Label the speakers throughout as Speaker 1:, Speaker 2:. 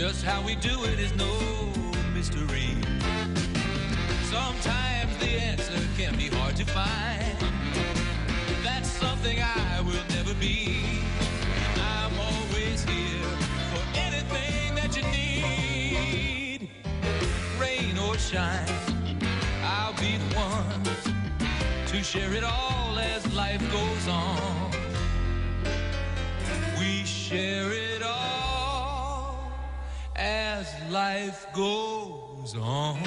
Speaker 1: Just how we do it is no mystery. Sometimes the answer can be hard to find. That's something I will never be. I'm always here for anything that you need. Rain or shine, I'll be the one to share it all as life goes on. We share it all as life goes on.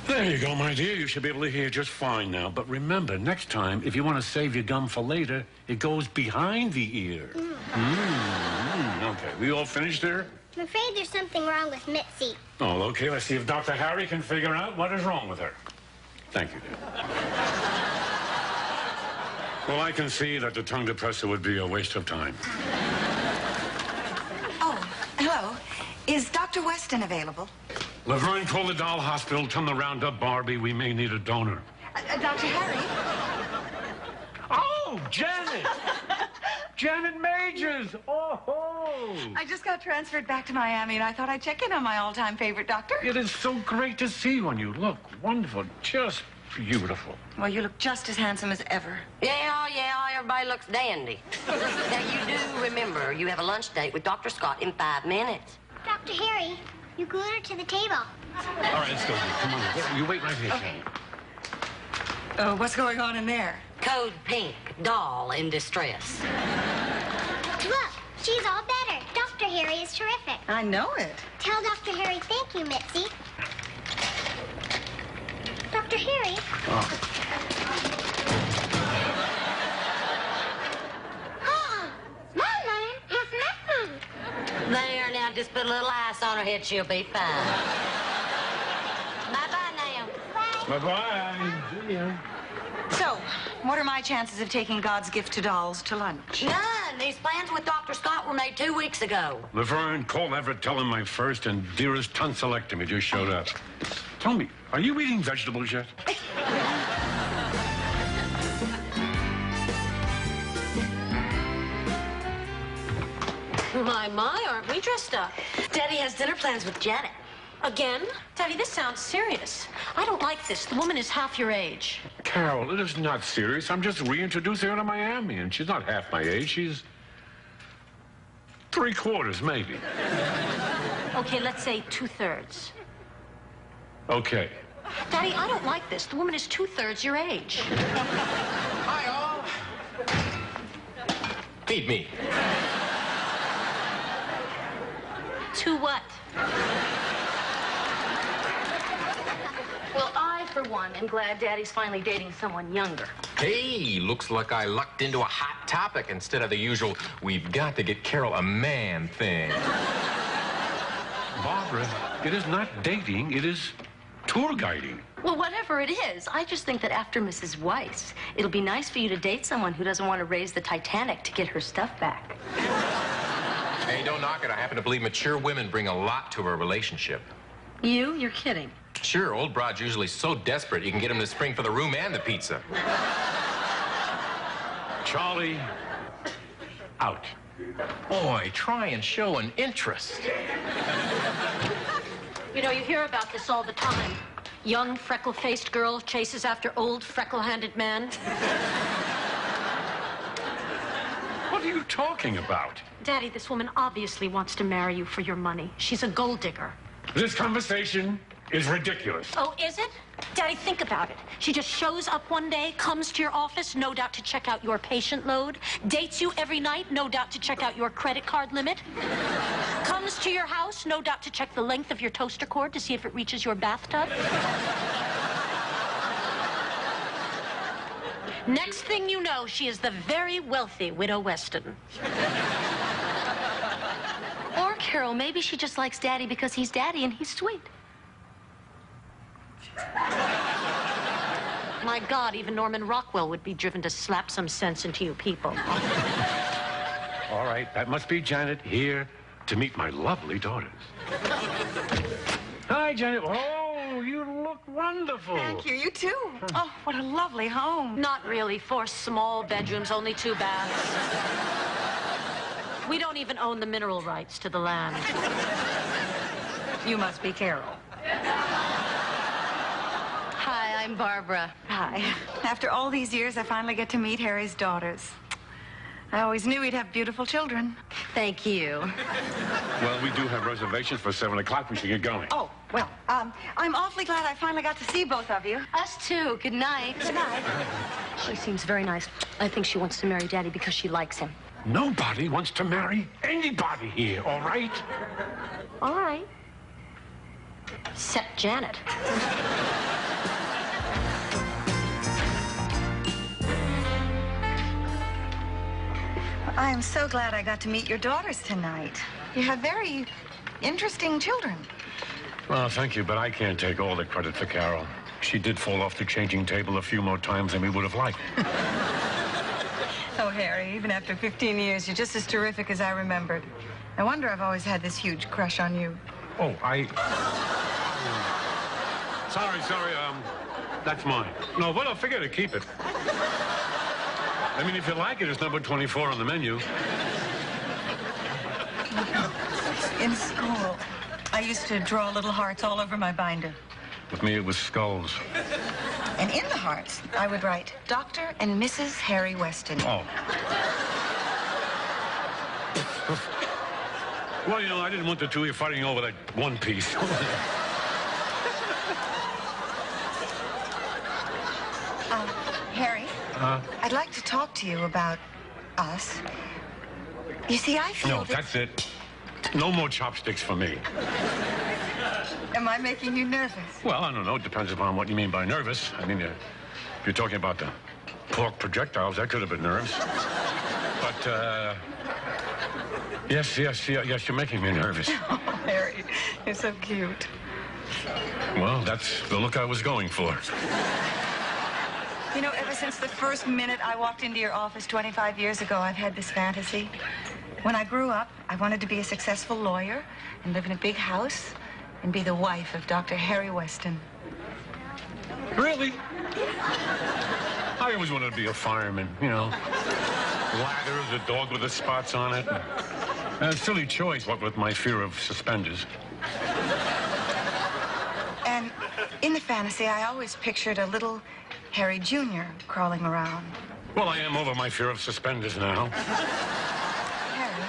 Speaker 2: There you go, my dear. You should be able to hear just fine now. But remember, next time, if you want to save your gum for later, it goes behind the ear. Okay, we all finished there?
Speaker 3: I'm afraid there's something wrong with Mitzi.
Speaker 2: Oh, okay. Let's see if Dr. Harry can figure out what is wrong with her. Thank you, dear. Well, I can see that the tongue depressor would be a waste of time.
Speaker 4: Oh, hello. Is Dr. Weston available?
Speaker 2: Laverne, call the doll hospital. Tell them to round up Barbie. We may need a donor.
Speaker 4: Dr. Harry?
Speaker 2: Oh, Janet! Janet Majors! Oh!
Speaker 4: I just got transferred back to Miami, and I thought I'd check in on my all-time favorite doctor.
Speaker 2: It is so great to see you, and you look wonderful. Just beautiful.
Speaker 4: Well, you look just as handsome as ever.
Speaker 5: Yeah, everybody looks dandy. Now, you do remember you have a lunch date with Dr. Scott in 5 minutes.
Speaker 3: Dr. Harry, you glued her to the table.
Speaker 2: All right, let's go. Come on. You wait right here,
Speaker 4: Okay. What's going on in there?
Speaker 5: Code pink, doll in distress.
Speaker 3: Look, she's all better. Dr. Harry is terrific.
Speaker 4: I know it.
Speaker 3: Tell Dr. Harry thank you, Mitzi. Dr. Harry.
Speaker 2: Oh.
Speaker 5: There, now, just put a little ice on her head. She'll be fine. Bye-bye now.
Speaker 2: Bye-bye. See ya.
Speaker 4: So, what are my chances of taking God's gift to dolls to lunch?
Speaker 5: None. These plans with Dr. Scott were made 2 weeks ago.
Speaker 2: Laverne, call Everett. Tell him my first and dearest tonsillectomy just showed up. Tell me, are you eating vegetables yet?
Speaker 6: My, aren't we dressed up?
Speaker 5: Daddy has dinner plans with Janet.
Speaker 6: Again? Daddy, this sounds serious. I don't like this. The woman is half your age.
Speaker 2: Carol, it is not serious. I'm just reintroducing her to Miami, and she's not half my age. She's 3/4, maybe.
Speaker 6: Okay, let's say 2/3.
Speaker 2: Okay.
Speaker 6: Daddy, I don't like this. The woman is 2/3 your age.
Speaker 7: Hi, all. Feed me.
Speaker 6: To what? Well, I, for one, am glad Daddy's finally dating someone younger.
Speaker 7: Hey, looks like I lucked into a hot topic instead of the usual, we've got to get Carol a man thing.
Speaker 2: Barbara, it is not dating, it is tour guiding.
Speaker 6: Well, whatever it is, I just think that after Mrs. Weiss, it'll be nice for you to date someone who doesn't want to raise the Titanic to get her stuff back.
Speaker 7: Hey, don't knock it. I happen to believe mature women bring a lot to a relationship.
Speaker 6: You're kidding.
Speaker 7: Sure, old broad's usually so desperate you can get him to spring for the room and the pizza.
Speaker 2: Charlie, out.
Speaker 7: Boy, try and show an interest.
Speaker 6: You know, you hear about this all the time. Young, freckle-faced girl chases after old, freckle-handed man.
Speaker 2: What are you talking about?
Speaker 6: Daddy, this woman obviously wants to marry you for your money. She's a gold digger.
Speaker 2: This conversation is ridiculous.
Speaker 6: Oh, is it? Daddy, think about it. She just shows up one day, comes to your office, no doubt to check out your patient load, dates you every night, no doubt to check out your credit card limit, comes to your house, no doubt to check the length of your toaster cord to see if it reaches your bathtub. Next thing you know, she is the very wealthy Widow Weston. Or, Carol, maybe she just likes Daddy because he's Daddy and he's sweet. My God, even Norman Rockwell would be driven to slap some sense into you people.
Speaker 2: all right. That must be Janet here to meet my lovely daughters. Hi, Janet. Oh, you look wonderful.
Speaker 4: Thank you. You too. Oh, what a lovely home.
Speaker 6: Not really. 4 small bedrooms, only 2 baths. We don't even own the mineral rights to the land.
Speaker 4: You must be Carol.
Speaker 8: Hi, I'm Barbara.
Speaker 4: Hi. After all these years, I finally get to meet Harry's daughters. I always knew he'd have beautiful children.
Speaker 8: Thank you.
Speaker 2: Well, we do have reservations for 7 o'clock. We should get going.
Speaker 4: Oh, well, I'm awfully glad I finally got to see both of you.
Speaker 8: Us too. Good night.
Speaker 4: Good night.
Speaker 5: She seems very nice. I think she wants to marry Daddy because she likes him.
Speaker 2: Nobody wants to marry anybody here, all right?
Speaker 6: All right. Except Janet.
Speaker 4: I am so glad I got to meet your daughters tonight. You have very interesting children.
Speaker 2: Well, thank you, but I can't take all the credit for Carol. She did fall off the changing table a few more times than we would have liked.
Speaker 4: Oh, Harry, even after 15 years, you're just as terrific as I remembered. I wonder I've always had this huge crush on you.
Speaker 2: Oh, Sorry, that's mine. No, but I'll forget it. Keep it. I mean, if you like it, it's number 24 on the menu.
Speaker 4: In school, I used to draw little hearts all over my binder.
Speaker 2: With me, it was skulls.
Speaker 4: And in the hearts, I would write, Dr. and Mrs. Harry Weston.
Speaker 2: Oh. Well, you know, I didn't want the two of you fighting over that one piece.
Speaker 4: Harry, I'd like to talk to you about us. You see, I feel
Speaker 2: No, that's it. No more chopsticks for me.
Speaker 4: Am I making you nervous?
Speaker 2: Well, I don't know. It depends upon what you mean by nervous. I mean, if you're talking about the pork projectiles, that could have been nerves. But, yes, you're making me nervous.
Speaker 4: Oh, Harry, you're so cute.
Speaker 2: Well, that's the look I was going for.
Speaker 4: You know, ever since the first minute I walked into your office 25 years ago, I've had this fantasy. When I grew up, I wanted to be a successful lawyer and live in a big house and be the wife of Dr. Harry Weston.
Speaker 2: Really? I always wanted to be a fireman, you know. Lather, the dog with the spots on it. A silly choice, what with my fear of suspenders.
Speaker 4: And in the fantasy, I always pictured a little Harry Jr. crawling around.
Speaker 2: Well, I am over my fear of suspenders now.
Speaker 4: Harry,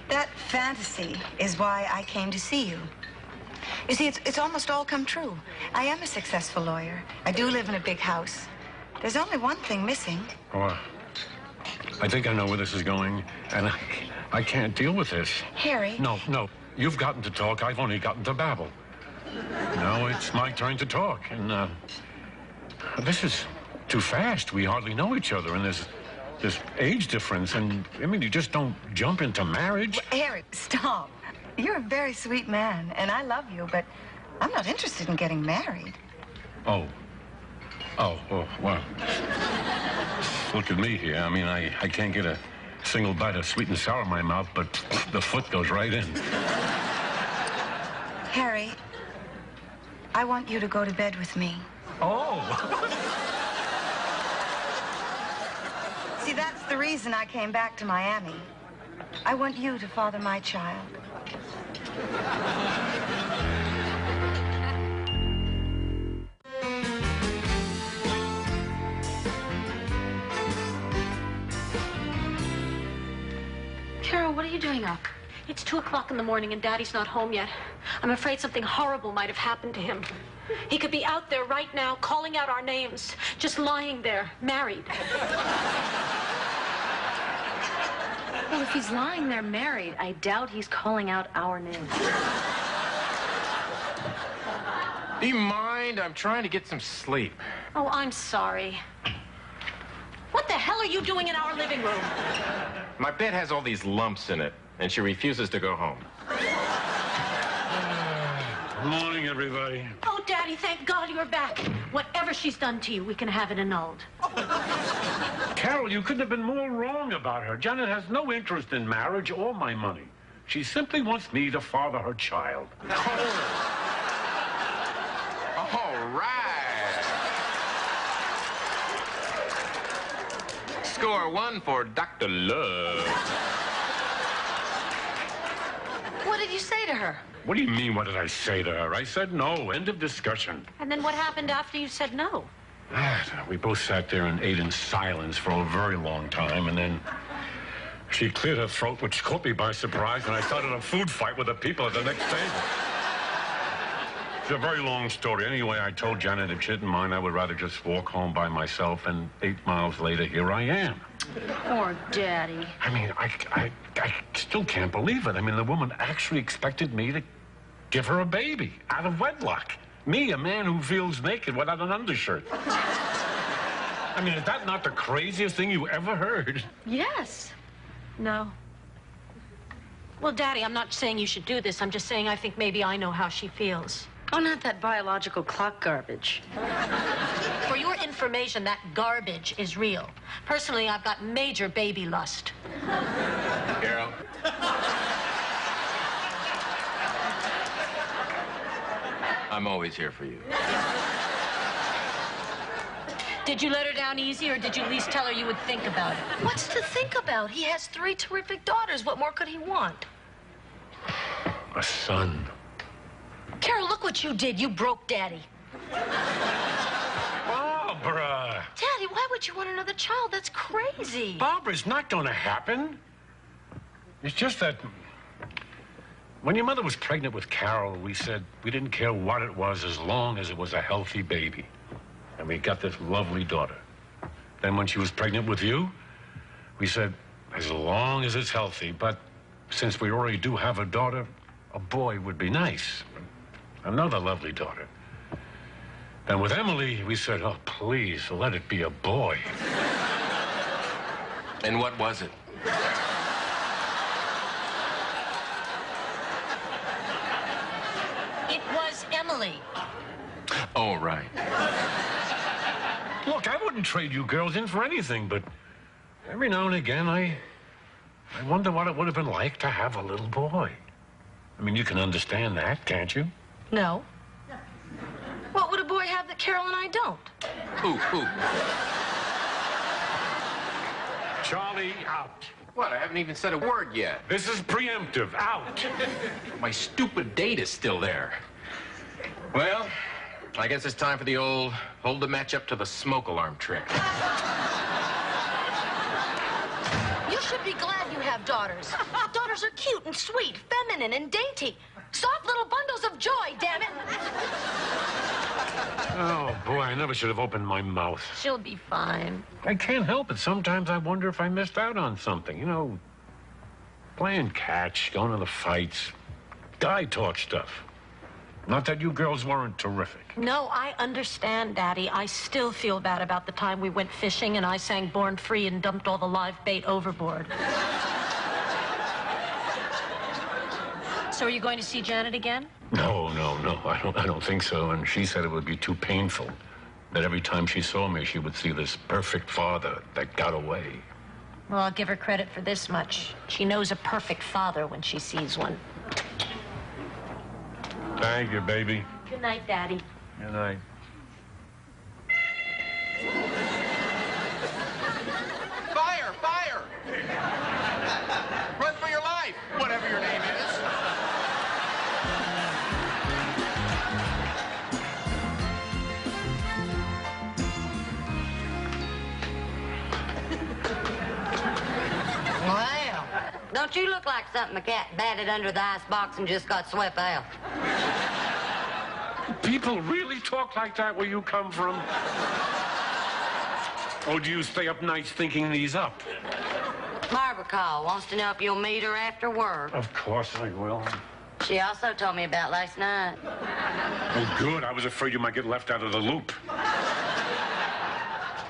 Speaker 4: that fantasy is why I came to see you. You see, it's almost all come true. I am a successful lawyer. I do live in a big house. There's only one thing missing.
Speaker 2: Oh, I think I know where this is going, and I can't deal with this.
Speaker 4: Harry.
Speaker 2: No. You've gotten to talk. I've only gotten to babble. Now it's my turn to talk, and this is too fast. We hardly know each other, and there's this age difference, and I mean, you just don't jump into marriage.
Speaker 4: Well, Harry, stop. You're a very sweet man, and I love you, but I'm not interested in getting married.
Speaker 2: Oh, well. Look at me here. I mean, I can't get a single bite of sweet and sour in my mouth, but the foot goes right in.
Speaker 4: Harry, I want you to go to bed with me.
Speaker 2: Oh.
Speaker 4: See, that's the reason I came back to Miami. I want you to father my child.
Speaker 6: Carol, what are you doing up? It's 2 o'clock in the morning and Daddy's not home yet. I'm afraid something horrible might have happened to him. He could be out there right now calling out our names, just lying there, married.
Speaker 8: Well, if he's lying there married, I doubt he's calling out our names.
Speaker 7: Do you mind? I'm trying to get some sleep.
Speaker 6: Oh, I'm sorry. What the hell are you doing in our living room?
Speaker 7: My bed has all these lumps in it, and she refuses to go home.
Speaker 2: Good morning, everybody.
Speaker 6: Oh, Daddy, Daddy, thank God you're back. Whatever she's done to you, we can have it annulled.
Speaker 2: Carol, you couldn't have been more wrong about her. Janet has no interest in marriage or my money. She simply wants me to father her child.
Speaker 7: All right. Score 1 for Dr. Love.
Speaker 4: What did you say to her?
Speaker 2: What do you mean, what did I say to her? I said no. End of discussion.
Speaker 6: And then what happened after you said no?
Speaker 2: We both sat there and ate in silence for a very long time, and then she cleared her throat, which caught me by surprise, and I started a food fight with the people at the next table. It's a very long story. Anyway, I told Janet if she didn't mind, I would rather just walk home by myself, and 8 miles later, here I am.
Speaker 6: Poor Daddy.
Speaker 2: I mean, I still can't believe it. I mean, the woman actually expected me to give her a baby out of wedlock. Me, a man who feels naked without an undershirt. I mean, is that not the craziest thing you ever heard?
Speaker 6: Yes. No. Well, Daddy, I'm not saying you should do this. I'm just saying I think maybe I know how she feels.
Speaker 8: Oh, not that biological clock garbage.
Speaker 6: For your information, that garbage is real. Personally, I've got major baby lust.
Speaker 7: Carol. I'm always here for you.
Speaker 6: Did you let her down easy, or did you at least tell her you would think about it?
Speaker 8: What's to think about? He has 3 terrific daughters. What more could he want?
Speaker 2: A son.
Speaker 6: Carol, look what you did. You broke Daddy.
Speaker 2: Barbara!
Speaker 8: Daddy, why would you want another child? That's crazy.
Speaker 2: Barbara, it's not going to happen. It's just that when your mother was pregnant with Carol, we said we didn't care what it was as long as it was a healthy baby. And we got this lovely daughter. Then when she was pregnant with you, we said, as long as it's healthy, but since we already do have a daughter, a boy would be nice. Another lovely daughter. And with Emily, we said, oh, please, let it be a boy.
Speaker 7: And what was it?
Speaker 6: It was Emily.
Speaker 7: Oh, right.
Speaker 2: Look, I wouldn't trade you girls in for anything, but every now and again, I wonder what it would have been like to have a little boy. I mean, you can understand that, can't you?
Speaker 8: No. What would a boy have that Carol and I don't?
Speaker 7: Ooh.
Speaker 2: Charlie, out.
Speaker 7: What? I haven't even said a word yet.
Speaker 2: This is preemptive. Out.
Speaker 7: My stupid date is still there. Well, I guess it's time for the old hold the match up to the smoke alarm trick.
Speaker 8: You should be glad you have daughters. Daughters are cute and sweet, feminine and dainty. Soft little bundles of joy, damn it.
Speaker 2: Oh, boy, I never should have opened my mouth.
Speaker 6: She'll be fine.
Speaker 2: I can't help it. Sometimes I wonder if I missed out on something. You know, playing catch, going to the fights, guy talk stuff. Not that you girls weren't terrific.
Speaker 6: No, I understand, Daddy. I still feel bad about the time we went fishing and I sang Born Free and dumped all the live bait overboard. So are you going to see Janet again?
Speaker 2: No. I don't think so. And she said it would be too painful. That every time she saw me, she would see this perfect father that got away.
Speaker 6: Well, I'll give her credit for this much. She knows a perfect father when she sees one.
Speaker 2: Thank you, baby.
Speaker 6: Good night, Daddy.
Speaker 2: Good night.
Speaker 7: Fire! Fire! Run for your life, whatever your name is.
Speaker 5: Well, don't you look like something a cat batted under the icebox and just got swept out?
Speaker 2: People really talk like that where you come from? Or do you stay up nights thinking these up?
Speaker 5: Barbara called, wants to know if you'll meet her after work.
Speaker 2: Of course I will.
Speaker 5: She also told me about last night.
Speaker 2: Oh, good. I was afraid you might get left out of the loop.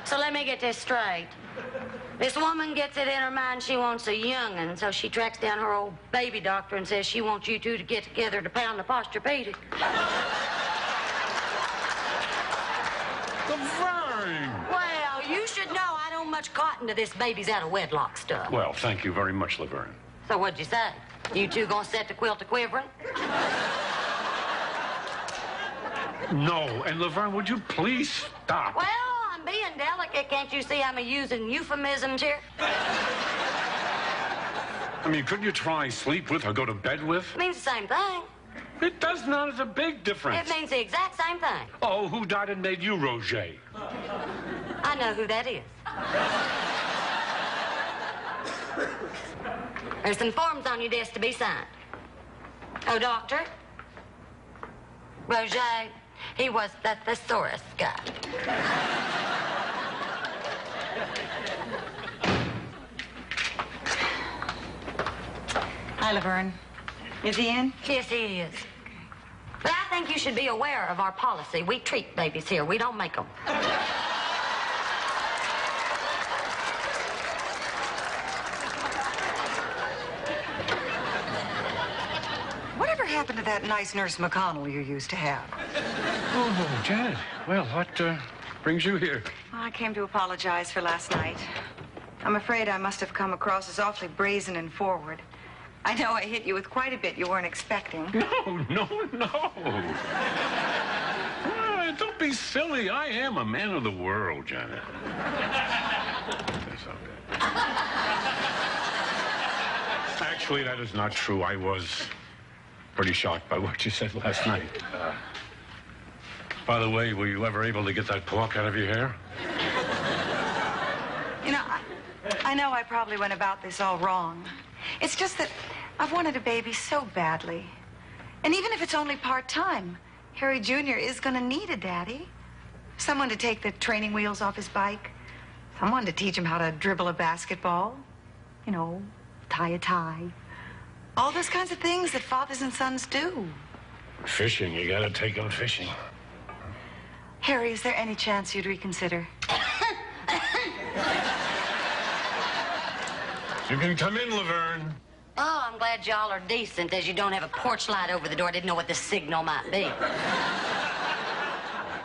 Speaker 5: So let me get this straight. This woman gets it in her mind she wants a young'un, so she tracks down her old baby doctor and says she wants you two to get together to pound the Posturepedic.
Speaker 2: Laverne!
Speaker 5: Well, you should know I don't much cotton to this baby's out of wedlock stuff.
Speaker 2: Well, thank you very much, Laverne.
Speaker 5: So what'd you say? You two gonna set the quilt to quivering?
Speaker 2: No, and Laverne, would you please stop?
Speaker 5: Well, I'm being delicate. Can't you see I'm using euphemisms here?
Speaker 2: I mean, couldn't you try sleep with or go to bed with?
Speaker 5: It means the same thing.
Speaker 2: It does not. It's a big difference.
Speaker 5: It means the exact same thing.
Speaker 2: Oh, who died and made you Roger?
Speaker 5: I know who that is. There's some forms on your desk to be signed. Oh, doctor? Roger, he was the thesaurus guy.
Speaker 4: Hi, Laverne. Is he in?
Speaker 5: Yes, he is. But I think you should be aware of our policy. We treat babies here. We don't make them.
Speaker 4: Whatever happened to that nice Nurse McConnell you used to have?
Speaker 2: Oh, Janet. Well, what brings you here?
Speaker 4: Well, I came to apologize for last night. I'm afraid I must have come across as awfully brazen and forward. I know I hit you with quite a bit you weren't expecting.
Speaker 2: No. Don't be silly. I am a man of the world, Janet. It's okay. Actually, that is not true. I was pretty shocked by what you said last night. By the way, were you ever able to get that pork out of your hair?
Speaker 4: You know, I know I probably went about this all wrong. It's just that I've wanted a baby so badly. And even if it's only part-time, Harry Jr. is going to need a daddy. Someone to take the training wheels off his bike. Someone to teach him how to dribble a basketball. You know, tie a tie. All those kinds of things that fathers and sons do.
Speaker 2: Fishing. You gotta take him fishing.
Speaker 4: Harry, is there any chance you'd reconsider?
Speaker 2: You can come in, Laverne.
Speaker 5: Oh, I'm glad y'all are decent, as you don't have a porch light over the door. I didn't know what the signal might be.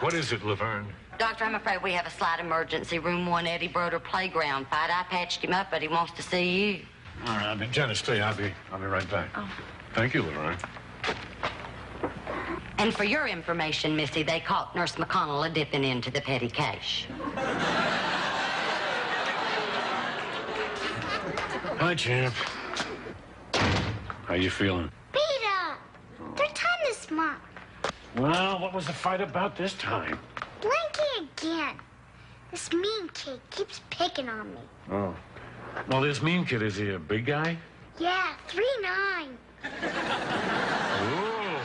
Speaker 2: What is it, Laverne?
Speaker 5: Doctor, I'm afraid we have a slight emergency. Room 1, Eddie Broder playground fight. I patched him up, but he wants to see you.
Speaker 2: All right, Janet, stay. I'll be right back.
Speaker 4: Oh.
Speaker 2: Thank you, Laverne.
Speaker 5: And for your information, Missy, they caught Nurse McConnell a-dipping into the petty cash.
Speaker 2: Hi, champ. How you feeling?
Speaker 3: Beat up. Third time this month.
Speaker 2: Well, what was the fight about this time?
Speaker 3: Blanky again. This mean kid keeps picking on me.
Speaker 2: Oh. Well, this mean kid, is he a big guy?
Speaker 3: Yeah, 3'9".
Speaker 2: Ooh.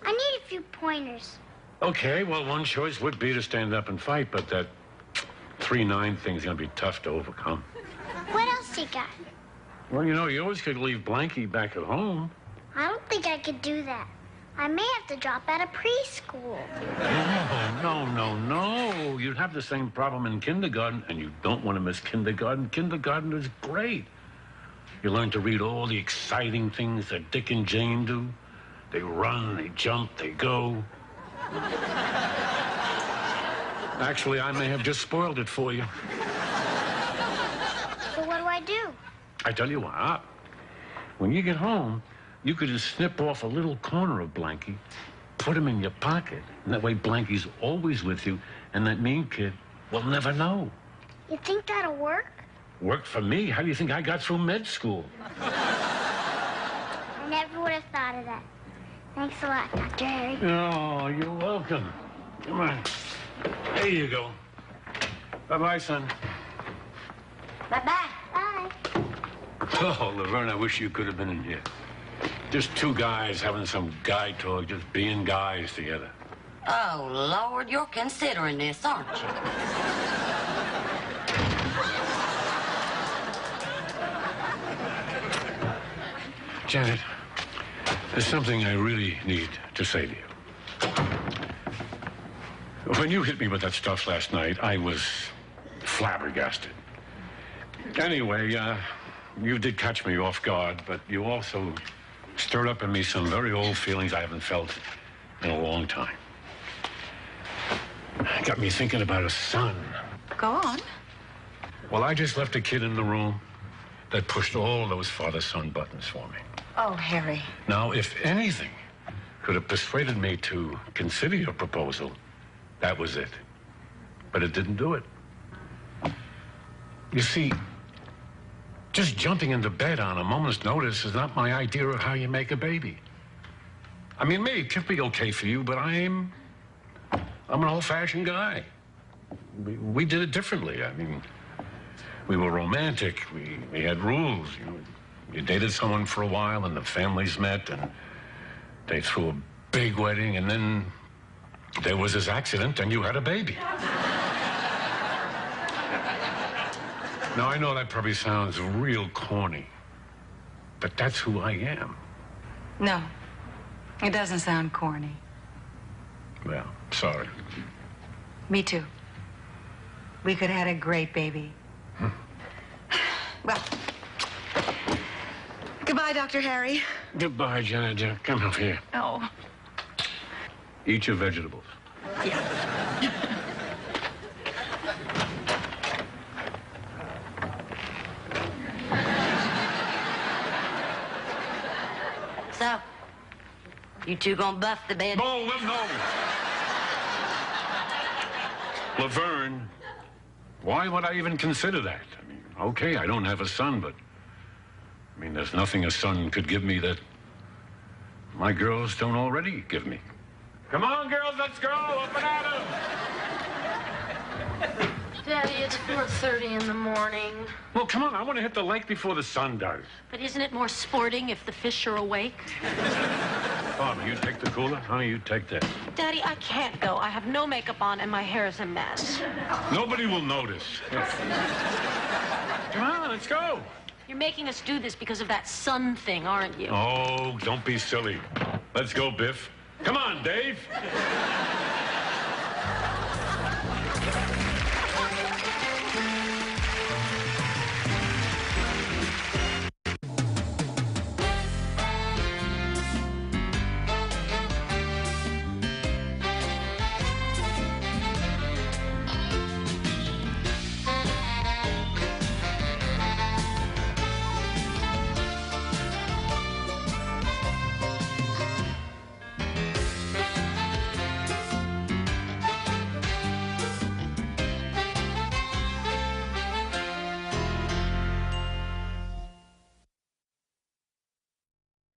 Speaker 3: I need a few pointers.
Speaker 2: Okay, well, one choice would be to stand up and fight, but that 3'9" thing's gonna be tough to overcome.
Speaker 3: What else you got?
Speaker 2: Well, you know, you always could leave Blanky back at home.
Speaker 3: I don't think I could do that. I may have to drop out of preschool.
Speaker 2: No. You'd have the same problem in kindergarten, and you don't want to miss kindergarten. Kindergarten is great. You learn to read all the exciting things that Dick and Jane do. They run, they jump, they go. Actually, I may have just spoiled it for you.
Speaker 3: So what do I do?
Speaker 2: I tell you what, when you get home, you could just snip off a little corner of Blanky, put him in your pocket, and that way Blanky's always with you, and that mean kid will never know.
Speaker 3: You think that'll work?
Speaker 2: Worked for me. How do you think I got through med school?
Speaker 3: I never would have thought of that. Thanks a lot, Dr. Harry.
Speaker 2: Oh, you're welcome. Come on. There you go. Bye-bye, son.
Speaker 5: Bye-bye.
Speaker 3: Bye.
Speaker 2: Oh, Laverne, I wish you could have been in here. Just two guys having some guy talk, just being guys together.
Speaker 5: Oh, Lord, you're considering this, aren't you?
Speaker 2: Janet, there's something I really need to say to you. When you hit me with that stuff last night, I was flabbergasted. Anyway, you did catch me off guard, but you also stirred up in me some very old feelings I haven't felt in a long time. Got me thinking about a son.
Speaker 4: Go on.
Speaker 2: Well, I just left a kid in the room that pushed all those father-son buttons for me.
Speaker 4: Oh, Harry.
Speaker 2: Now, if anything could have persuaded me to consider your proposal, that was it. But it didn't do it. You see, just jumping into bed on a moment's notice is not my idea of how you make a baby. I mean, maybe it could be okay for you, but I'm an old-fashioned guy. We did it differently. I mean, we were romantic. We had rules. You dated someone for a while, and the families met, and they threw a big wedding, and then there was this accident, and you had a baby. Now, I know that probably sounds real corny, but that's who I am.
Speaker 4: No, it doesn't sound corny.
Speaker 2: Well, sorry.
Speaker 4: Me too. We could have had a great baby. Well, goodbye, Dr. Harry.
Speaker 2: Goodbye, Janet. Come up here.
Speaker 4: Oh.
Speaker 2: Eat your vegetables.
Speaker 4: Yeah.
Speaker 5: So, you two gonna buff the bed?
Speaker 2: No. Laverne, why would I even consider that? I mean, okay, I don't have a son, but I mean, there's nothing a son could give me that my girls don't already give me. Come on, girls, let's go. Up and at 'em.
Speaker 8: Daddy, it's 4:30 in the morning.
Speaker 2: Well, come on, I want to hit the lake before the sun does.
Speaker 6: But isn't it more sporting if the fish are awake?
Speaker 2: Barbara, you take the cooler. Honey, you take that.
Speaker 6: Daddy, I can't go. I have no makeup on and my hair is a mess.
Speaker 2: Nobody will notice. Come on, let's go.
Speaker 6: You're making us do this because of that sun thing, aren't you?
Speaker 2: Oh, don't be silly. Let's go, Biff. Come on, Dave.